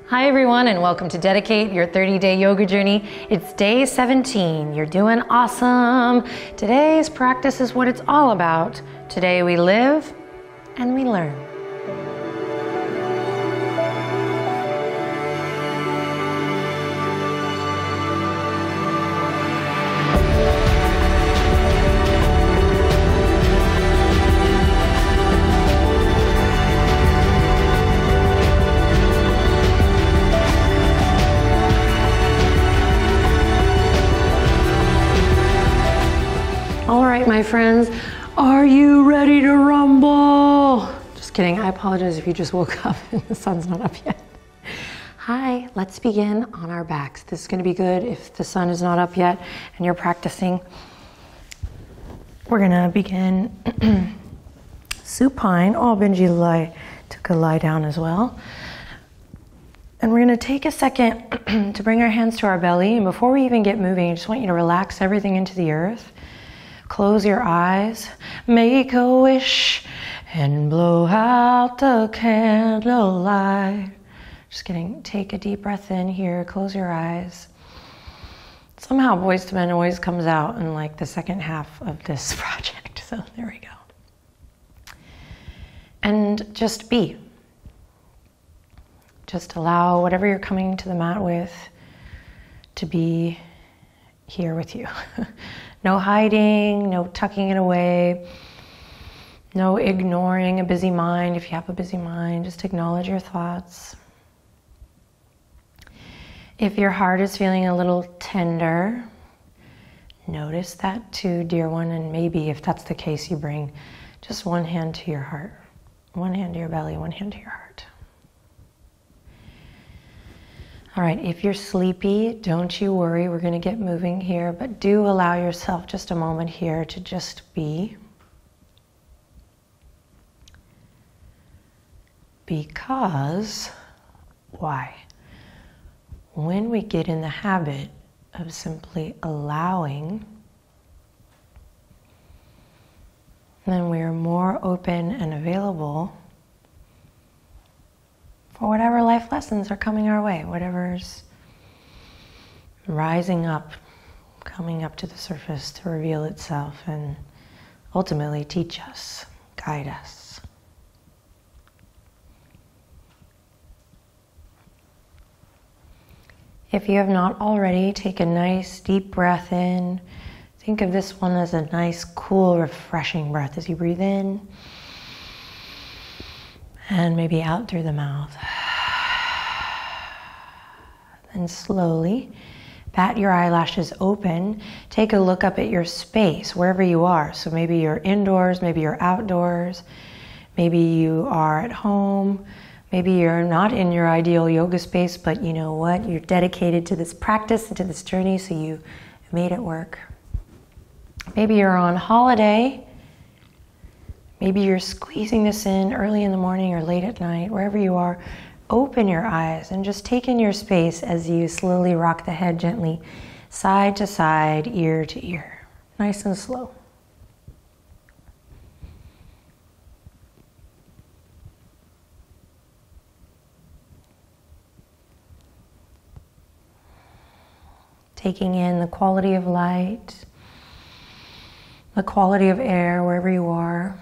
Hi everyone, and welcome to Dedicate Your 30-Day Yoga Journey. It's day 17. You're doing awesome. Today's practice is what it's all about. Today we live and we learn. All right, my friends, are you ready to rumble? Just kidding, I apologize if you just woke up and the sun's not up yet. Hi, let's begin on our backs. This is gonna be good if the sun is not up yet and you're practicing. We're gonna begin supine. Oh, Benji took a lie down as well. And we're gonna take a second to bring our hands to our belly. And before we even get moving, I just want you to relax everything into the earth. Close your eyes, make a wish, and blow out the candlelight. Just kidding, take a deep breath in here, close your eyes. Somehow Boyz II Men always comes out in like the second half of this project, so there we go. And just be. Just allow whatever you're coming to the mat with to be here with you. No hiding, no tucking it away, no ignoring a busy mind. If you have a busy mind, just acknowledge your thoughts. If your heart is feeling a little tender, notice that too, dear one, and maybe if that's the case, you bring just one hand to your heart, one hand to your belly, one hand to your heart. All right, if you're sleepy, don't you worry, we're gonna get moving here, but do allow yourself just a moment here to just be. Because, why? When we get in the habit of simply allowing, then we are more open and available for whatever life lessons are coming our way, whatever's rising up, coming up to the surface to reveal itself and ultimately teach us, guide us. If you have not already, take a nice deep breath in. Think of this one as a nice, cool, refreshing breath as you breathe in. And maybe out through the mouth. Then slowly bat your eyelashes open. Take a look up at your space, wherever you are. So maybe you're indoors, maybe you're outdoors, maybe you are at home, maybe you're not in your ideal yoga space, but you know what? You're dedicated to this practice and to this journey, so you made it work. Maybe you're on holiday. Maybe you're squeezing this in early in the morning or late at night, wherever you are. Open your eyes and just take in your space as you slowly rock the head gently, side to side, ear to ear. Nice and slow. Taking in the quality of light, the quality of air wherever you are.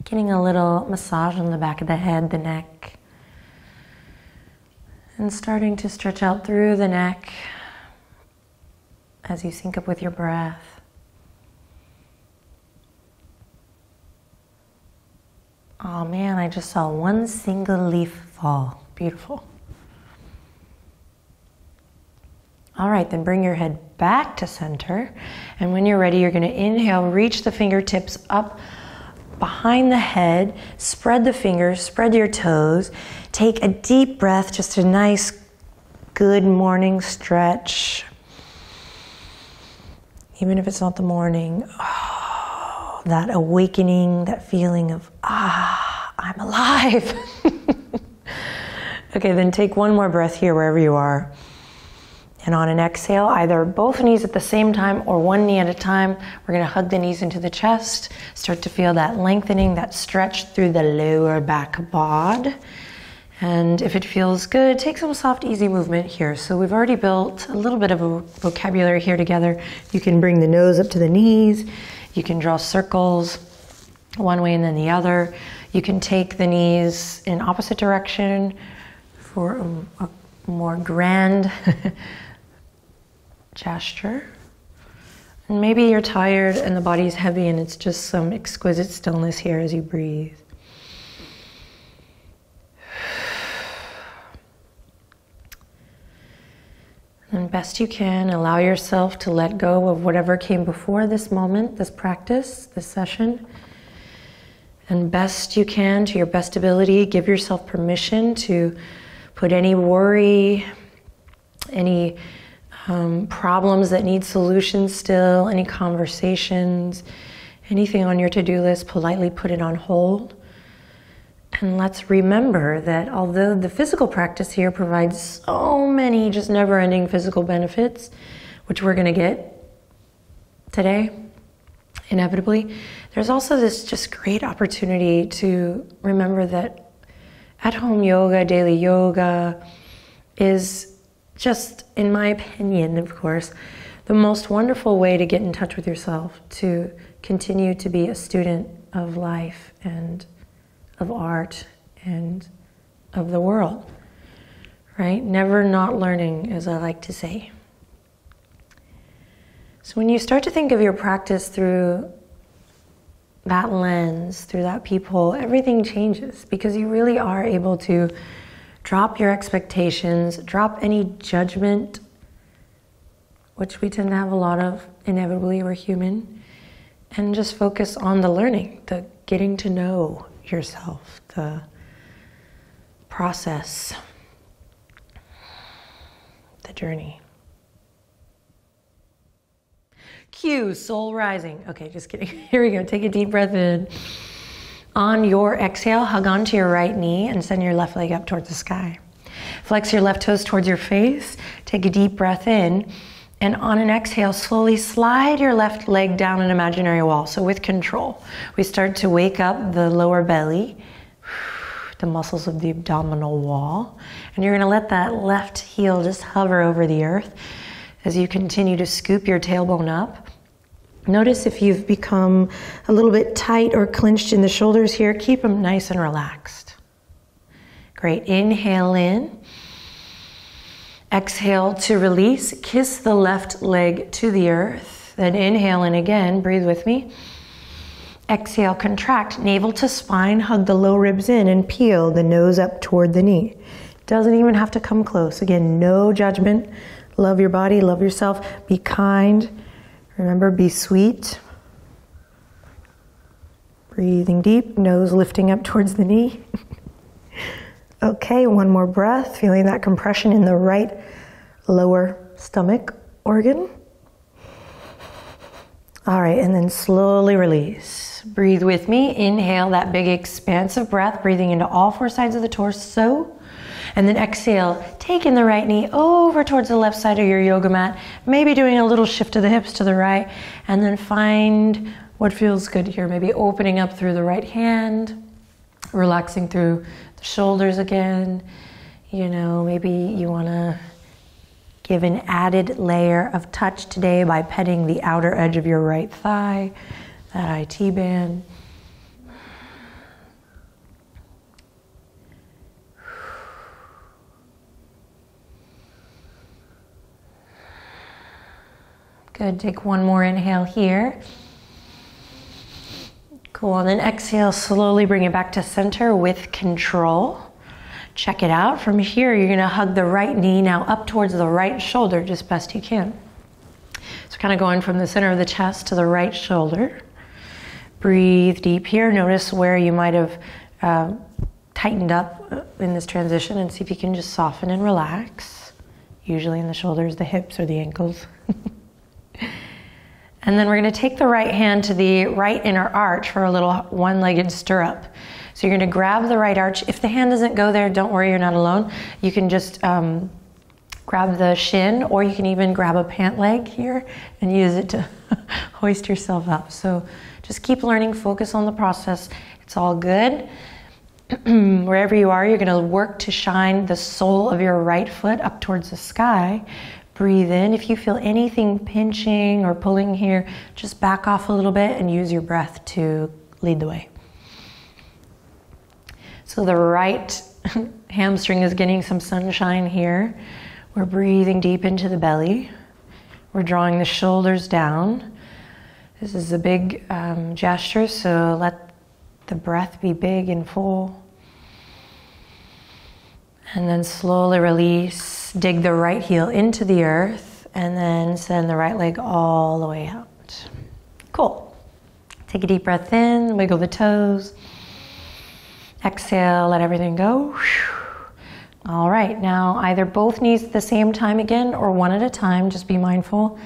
Getting a little massage on the back of the head, the neck. And starting to stretch out through the neck as you sync up with your breath. Oh man, I just saw one single leaf fall. Beautiful. All right, then bring your head back to center. And when you're ready, you're gonna inhale, reach the fingertips up behind the head, spread the fingers, spread your toes. Take a deep breath, just a nice, good morning stretch. Even if it's not the morning, oh, that awakening, that feeling of, I'm alive. Okay, then take one more breath here wherever you are. And on an exhale, either both knees at the same time or one knee at a time. We're gonna hug the knees into the chest. Start to feel that lengthening, that stretch through the lower back bod. And if it feels good, take some soft, easy movement here. So we've already built a little bit of a vocabulary here together. You can bring the nose up to the knees. You can draw circles one way and then the other. You can take the knees in opposite direction for a more grand gesture. And maybe you're tired and the body's heavy and it's just some exquisite stillness here as you breathe. And best you can, allow yourself to let go of whatever came before this moment, this practice, this session. And best you can, to your best ability, give yourself permission to put any worry, any problems that need solutions still, any conversations, anything on your to-do list, politely put it on hold. And let's remember that although the physical practice here provides so many just never-ending physical benefits, which we're going to get today, inevitably, there's also this just great opportunity to remember that at-home yoga, daily yoga is just, in my opinion, of course, the most wonderful way to get in touch with yourself, to continue to be a student of life and of art and of the world, right? Never not learning, as I like to say. So when you start to think of your practice through that lens, through that peephole, everything changes because you really are able to drop your expectations, drop any judgment, which we tend to have a lot of, inevitably, we're human, and just focus on the learning, the getting to know yourself, the process, the journey. Cue, soul rising. Okay, just kidding. Here we go. Take a deep breath in. On your exhale, hug onto your right knee and send your left leg up towards the sky. Flex your left toes towards your face. Take a deep breath in. And on an exhale, slowly slide your left leg down an imaginary wall. So with control, we start to wake up the lower belly, the muscles of the abdominal wall. And you're gonna let that left heel just hover over the earth as you continue to scoop your tailbone up. Notice if you've become a little bit tight or clenched in the shoulders here, keep them nice and relaxed. Great, inhale in. Exhale to release, kiss the left leg to the earth. Then inhale in again, breathe with me. Exhale, contract, navel to spine, hug the low ribs in and peel the nose up toward the knee. Doesn't even have to come close. Again, no judgment. Love your body, love yourself, be kind. Remember, be sweet. Breathing deep, nose lifting up towards the knee. Okay, one more breath, feeling that compression in the right lower stomach organ. All right, and then slowly release. Breathe with me. Inhale that big expansive breath, breathing into all four sides of the torso. And then exhale, taking the right knee over towards the left side of your yoga mat, maybe doing a little shift of the hips to the right, and then find what feels good here. Maybe opening up through the right hand, relaxing through the shoulders again. You know, maybe you want to give an added layer of touch today by petting the outer edge of your right thigh, that IT band. Good, take one more inhale here. Cool, and then exhale, slowly bring it back to center with control. Check it out. From here, you're gonna hug the right knee now up towards the right shoulder, just best you can. So kind of going from the center of the chest to the right shoulder. Breathe deep here. Notice where you might have tightened up in this transition and see if you can just soften and relax. Usually in the shoulders, the hips, or the ankles. And then we're going to take the right hand to the right inner arch for a little one-legged stirrup. So you're going to grab the right arch. If the hand doesn't go there, don't worry, you're not alone. You can just grab the shin, or you can even grab a pant leg here and use it to hoist yourself up. So just keep learning, focus on the process. It's all good. Wherever you are, you're gonna work to shine the sole of your right foot up towards the sky. Breathe in. If you feel anything pinching or pulling here, just back off a little bit and use your breath to lead the way. So the right hamstring is getting some sunshine here. We're breathing deep into the belly. We're drawing the shoulders down. This is a big gesture, so let the breath be big and full. And then slowly release. Dig the right heel into the earth and then send the right leg all the way out. Cool. Take a deep breath in, wiggle the toes. Exhale, let everything go. All right, now either both knees at the same time again or one at a time. Just be mindful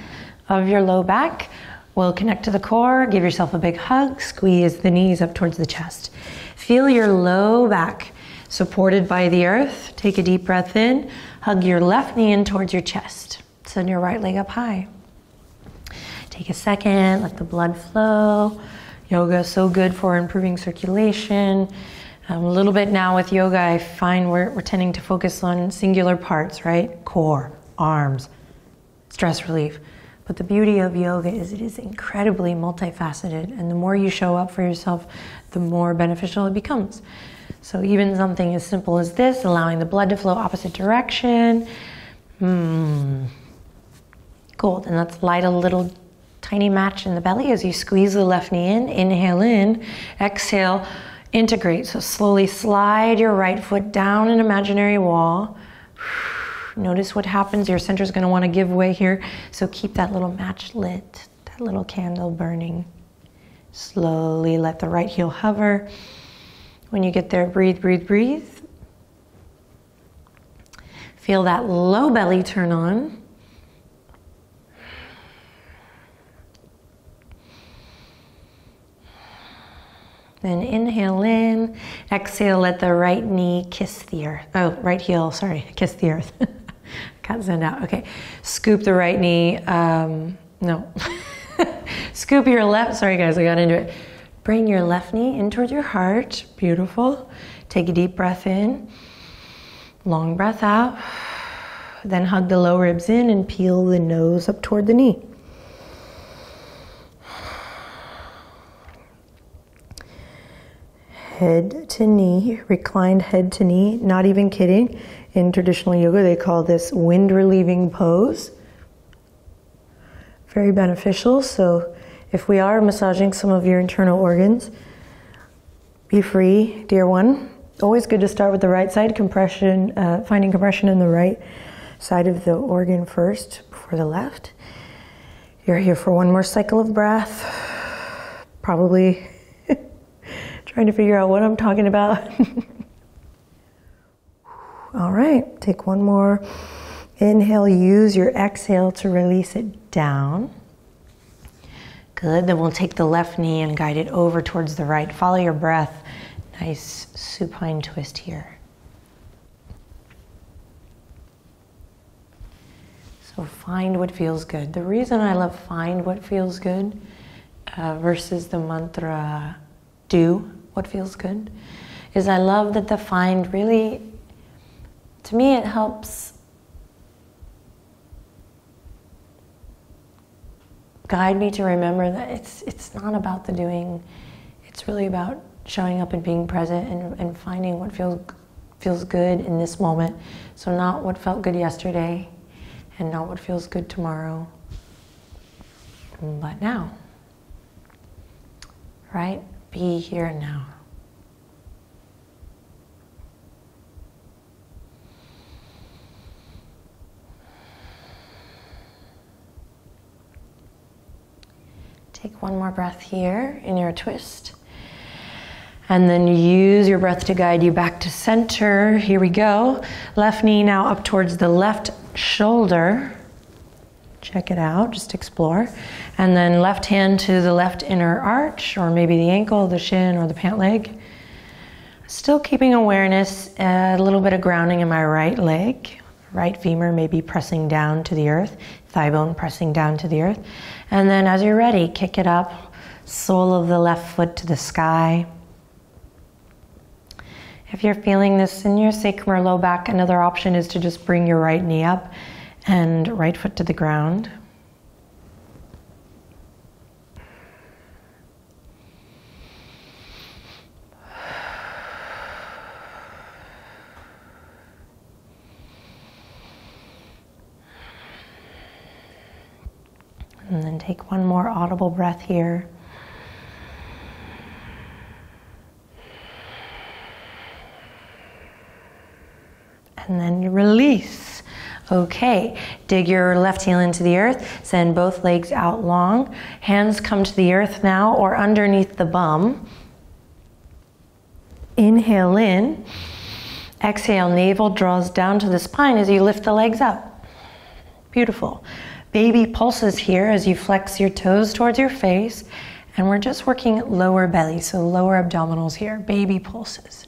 of your low back. We'll connect to the core, give yourself a big hug, squeeze the knees up towards the chest. Feel your low back supported by the earth. Take a deep breath in, hug your left knee in towards your chest. Send your right leg up high. Take a second, let the blood flow. Yoga is so good for improving circulation. A little bit now with yoga, I find we're tending to focus on singular parts, right? Core, arms, stress relief. But the beauty of yoga is it is incredibly multifaceted, and the more you show up for yourself, the more beneficial it becomes. So even something as simple as this, allowing the blood to flow opposite direction. Cool, and let's light a little tiny match in the belly as you squeeze the left knee in. Inhale in, exhale, integrate. So slowly slide your right foot down an imaginary wall. Notice what happens. Your center is going to want to give way here. So keep that little match lit, that little candle burning. Slowly let the right heel hover. When you get there, breathe, breathe, breathe. Feel that low belly turn on. Then inhale in, exhale, let the right knee kiss the earth. Oh, right heel, sorry, kiss the earth. Can't send out, okay. Scoop the right knee, no. Scoop your left, sorry guys, I got into it. Bring your left knee in towards your heart, beautiful. Take a deep breath in, long breath out. Then hug the low ribs in and peel the nose up toward the knee. Head to knee, reclined head to knee, not even kidding. In traditional yoga, they call this wind relieving pose. Very beneficial. So if we are massaging some of your internal organs, be free, dear one. Always good to start with the right side, compression, finding compression in the right side of the organ first before the left. You're here for one more cycle of breath. Probably trying to figure out what I'm talking about. All right, take one more inhale. Use your exhale to release it down. Good, then we'll take the left knee and guide it over towards the right. Follow your breath. Nice supine twist here. So find what feels good. The reason I love find what feels good versus the mantra do what feels good is I love that the find really, to me, it helps guide me to remember that it's not about the doing. It's really about showing up and being present and finding what feels good in this moment. So not what felt good yesterday and not what feels good tomorrow, but now, right? Be here and now. Take one more breath here in your twist. And then use your breath to guide you back to center. Here we go. Left knee now up towards the left shoulder. Check it out, just explore. And then left hand to the left inner arch, or maybe the ankle, the shin, or the pant leg. Still keeping awareness, a little bit of grounding in my right leg. Right femur maybe pressing down to the earth, thigh bone pressing down to the earth. And then as you're ready, kick it up, sole of the left foot to the sky. If you're feeling this in your sacrum or low back, another option is to just bring your right knee up and right foot to the ground. And then take one more audible breath here. And then you release. Okay, dig your left heel into the earth, send both legs out long. Hands come to the earth now or underneath the bum. Inhale in. Exhale, navel draws down to the spine as you lift the legs up. Beautiful. Baby pulses here as you flex your toes towards your face. And we're just working lower belly, so lower abdominals here, baby pulses.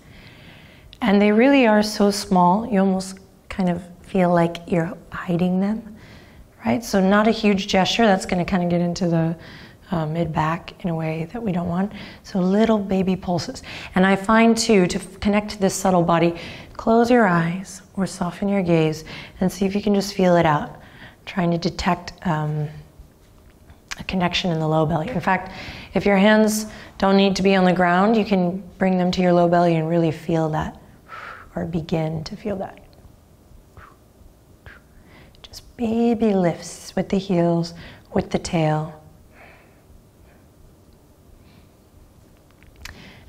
And they really are so small, you almost kind of feel like you're hiding them, right? So not a huge gesture, that's gonna kind of get into the mid-back in a way that we don't want. So little baby pulses. And I find too, to connect to this subtle body, close your eyes or soften your gaze and see if you can just feel it out. Trying to detect a connection in the low belly. In fact, if your hands don't need to be on the ground, you can bring them to your low belly and really feel that, or begin to feel that. Just baby lifts with the heels, with the tail.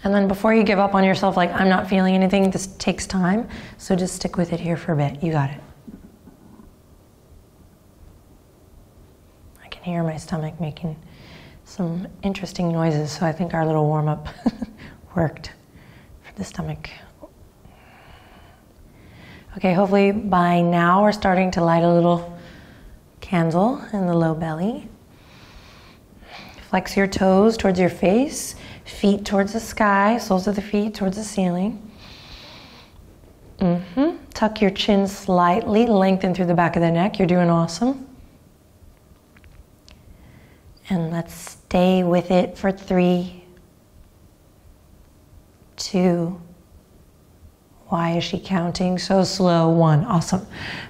And then before you give up on yourself, like, I'm not feeling anything, this takes time, so just stick with it here for a bit. You got it. I can hear my stomach making some interesting noises, so I think our little warm-up worked for the stomach. Okay, hopefully by now we're starting to light a little candle in the low belly. Flex your toes towards your face, feet towards the sky, soles of the feet towards the ceiling. Tuck your chin slightly, lengthen through the back of the neck. You're doing awesome. And let's stay with it for 3, 2, why is she counting so slow? 1, awesome.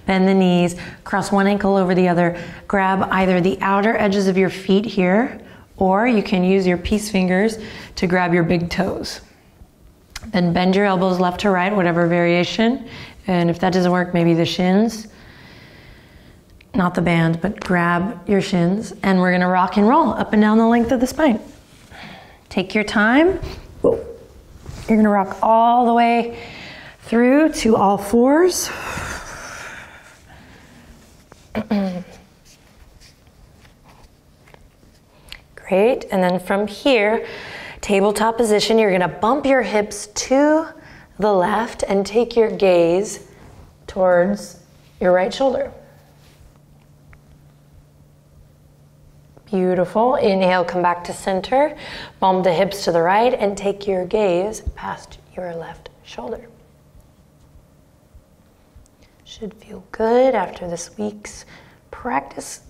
Bend the knees, cross one ankle over the other, grab either the outer edges of your feet here, or you can use your peace fingers to grab your big toes. Then bend your elbows left to right, whatever variation. And if that doesn't work, maybe the shins. Not the band, but grab your shins. And we're gonna rock and roll up and down the length of the spine. Take your time. Whoa. You're gonna rock all the way through to all fours. Great, and then from here, tabletop position, you're gonna bump your hips to the left and take your gaze towards your right shoulder. Beautiful. Inhale, come back to center. Bump the hips to the right and take your gaze past your left shoulder. Should feel good after this week's practices.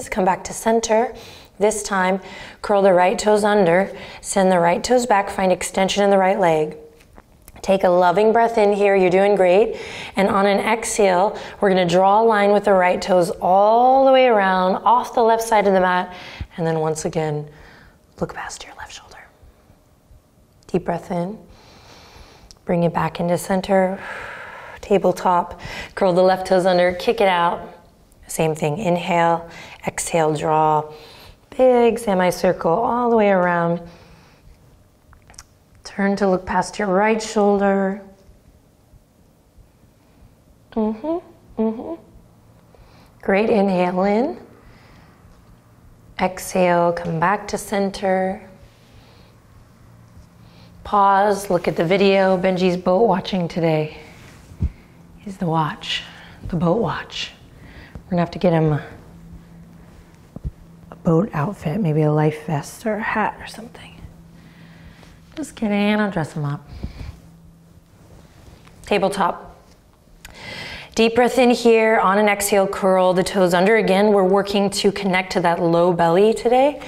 Come back to center. This time, curl the right toes under. Send the right toes back. Find extension in the right leg. Take a loving breath in here. You're doing great. And on an exhale, we're going to draw a line with the right toes all the way around, off the left side of the mat. And then once again, look past your left shoulder. Deep breath in. Bring it back into center. Tabletop. Curl the left toes under. Kick it out. Same thing. Inhale. Exhale. Draw. Big semicircle all the way around. Turn to look past your right shoulder. Great, inhale in. Exhale, come back to center. Pause, look at the video. Benji's boat watching today. He's the watch, the boat watch. We're gonna have to get him a boat outfit, maybe a life vest or a hat or something. Just kidding, I'll dress them up. Tabletop. Deep breath in here. On an exhale, curl the toes under. Again, we're working to connect to that low belly today.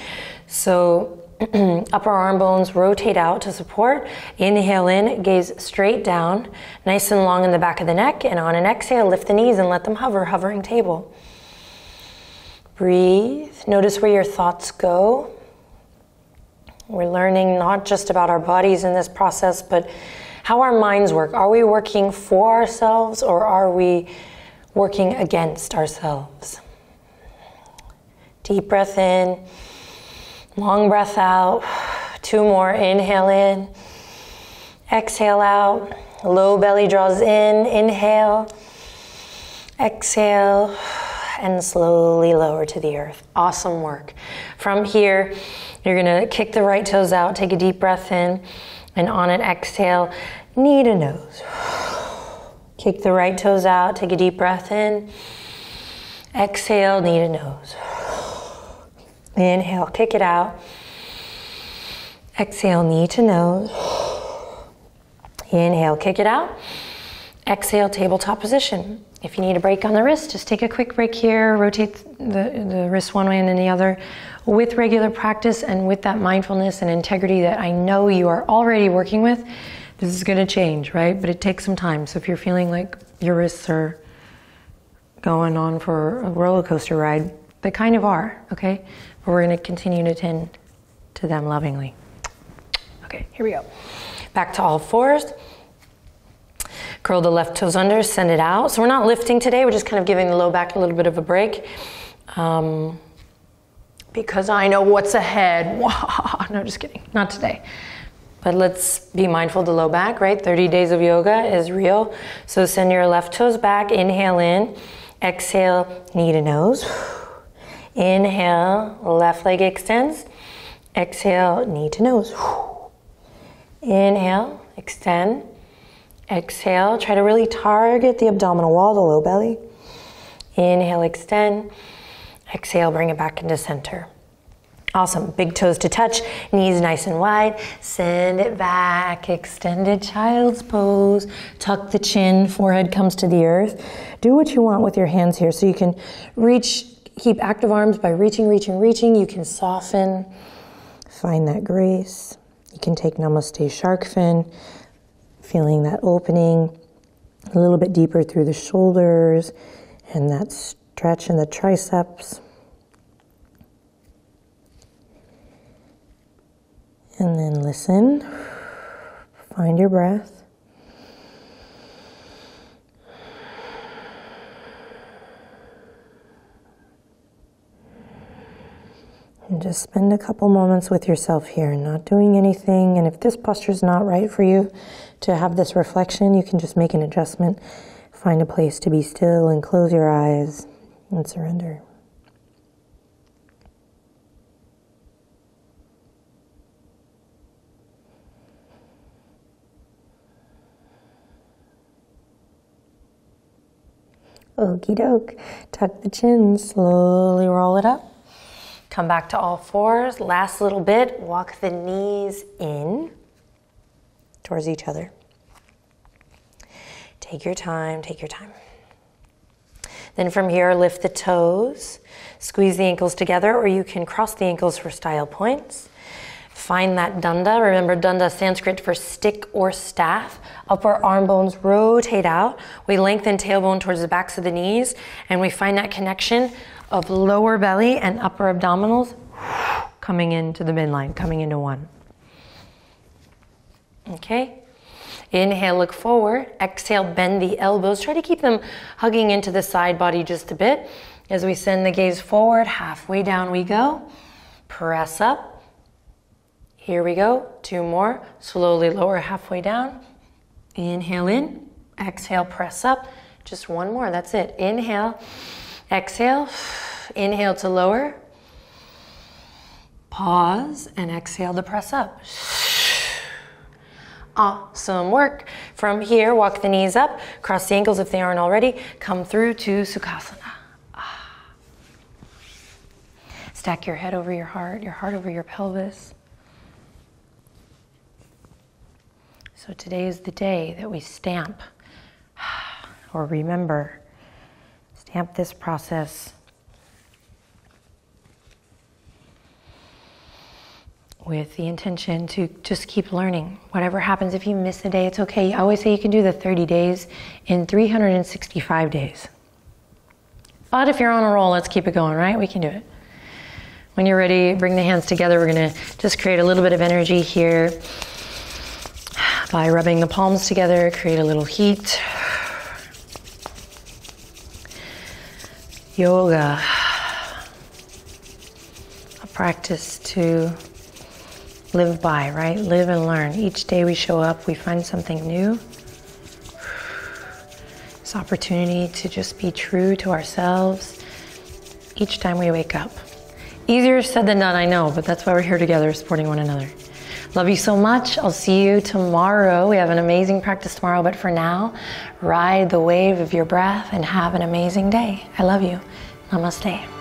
So Upper arm bones rotate out to support. Inhale in, gaze straight down, nice and long in the back of the neck. And on an exhale, lift the knees and let them hover, hovering table. Breathe. Notice where your thoughts go. We're learning not just about our bodies in this process, but how our minds work. Are we working for ourselves or are we working against ourselves? Deep breath in, long breath out. 2 more. Inhale in, exhale out. Low belly draws in, inhale, exhale, and slowly lower to the earth. Awesome work. From here, you're gonna kick the right toes out, take a deep breath in, and on an exhale, knee to nose. Kick the right toes out, take a deep breath in, exhale, knee to nose. Inhale, kick it out. Exhale, knee to nose. Inhale, kick it out. Exhale, tabletop position. If you need a break on the wrist, just take a quick break here, rotate the wrist one way and then the other. With regular practice and with that mindfulness and integrity that I know you are already working with, this is gonna change, right? But it takes some time. So if you're feeling like your wrists are going on for a roller coaster ride, they kind of are, okay? But we're gonna continue to tend to them lovingly. Okay, here we go. Back to all fours. Curl the left toes under, send it out. So we're not lifting today, we're just kind of giving the low back a little bit of a break. Because I know what's ahead. No, just kidding, not today. But let's be mindful of the low back, right? 30 days of yoga is real. So send your left toes back, inhale in, exhale, knee to nose. Inhale, left leg extends. Exhale, knee to nose. Inhale, extend. Exhale, try to really target the abdominal wall, the low belly. Inhale, extend. Exhale, bring it back into center. Awesome, big toes to touch, knees nice and wide. Send it back, extended child's pose. Tuck the chin, forehead comes to the earth. Do what you want with your hands here. So you can reach, keep active arms by reaching, reaching, reaching. You can soften, find that grace. You can take Namaste Shark Fin, feeling that opening a little bit deeper through the shoulders and that stretch in the triceps. And then listen, find your breath. And just spend a couple moments with yourself here, not doing anything. And if this posture is not right for you to have this reflection, you can just make an adjustment. Find a place to be still and close your eyes and surrender. Okie doke. Tuck the chin, slowly roll it up. Come back to all fours. Last little bit. Walk the knees in towards each other. Take your time, take your time. Then from here, lift the toes. Squeeze the ankles together, or you can cross the ankles for style points. Find that danda. Remember, danda Sanskrit for stick or staff. Upper arm bones rotate out. We lengthen tailbone towards the backs of the knees, and we find that connection of lower belly and upper abdominals coming into the midline, coming into one. Okay? Inhale, look forward. Exhale, bend the elbows. Try to keep them hugging into the side body just a bit. As we send the gaze forward, halfway down we go. Press up. Here we go, 2 more. Slowly lower halfway down. Inhale in, exhale, press up. Just 1 more, that's it. Inhale, exhale, inhale to lower. Pause and exhale to press up. Awesome work. From here, walk the knees up, cross the ankles if they aren't already. Come through to Sukhasana. Stack your head over your heart over your pelvis. So today is the day that we stamp or remember, stamp this process with the intention to just keep learning. Whatever happens, if you miss a day, it's okay. I always say you can do the 30 days in 365 days. But if you're on a roll, let's keep it going, right? We can do it. When you're ready, bring the hands together. We're gonna just create a little bit of energy here by rubbing the palms together, create a little heat. Yoga, a practice to live by, right? Live and learn. Each day we show up, we find something new. This opportunity to just be true to ourselves each time we wake up. Easier said than done, I know, but that's why we're here together, supporting one another. Love you so much. I'll see you tomorrow. We have an amazing practice tomorrow, but for now, ride the wave of your breath and have an amazing day. I love you. Namaste.